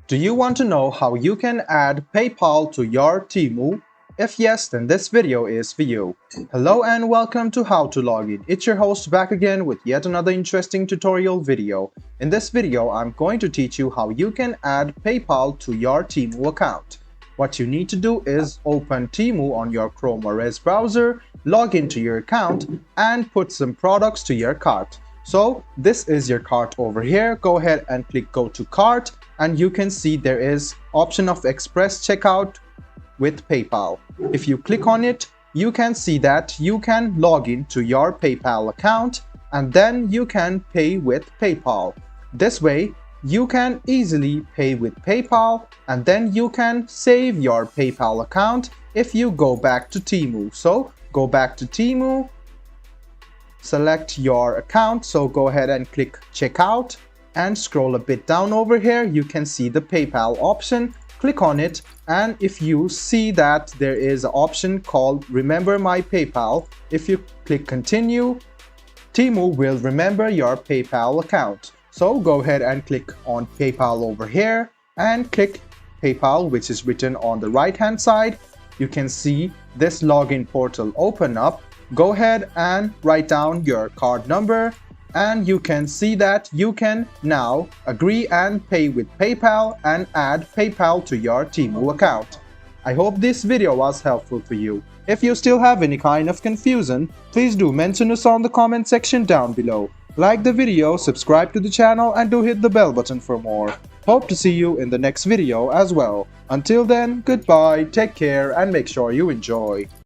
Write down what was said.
Do you want to know how you can add PayPal to your Temu? If yes, then this video is for you. Hello and welcome to How to Login. It's your host back again with yet another interesting tutorial video. In this video, I'm going to teach you how you can add PayPal to your Temu account. What you need to do is open Temu on your Chrome or Edge browser, log into your account, and put some products to your cart. So this is your cart over here. Go ahead and click go to cart, and you can see there is option of express checkout with PayPal. If you click on it, you can see that you can log in to your PayPal account and then you can pay with PayPal. This way you can easily pay with PayPal and then you can save your PayPal account if you go back to Temu. So go back to Temu, select your account, so go ahead and click checkout and scroll a bit down over here. You can see the PayPal option. Click on it, and if you see that there is an option called remember my PayPal, if you click continue, Temu will remember your PayPal account. So go ahead and click on PayPal over here and click PayPal, which is written on the right hand side. You can see this login portal open up. Go ahead and write down your card number, and you can see that you can now agree and pay with PayPal and add PayPal to your Temu account. I hope this video was helpful for you. If you still have any kind of confusion, please do mention us on the comment section down below. Like the video, subscribe to the channel, and do hit the bell button for more. Hope to see you in the next video as well. Until then, goodbye, take care, and make sure you enjoy.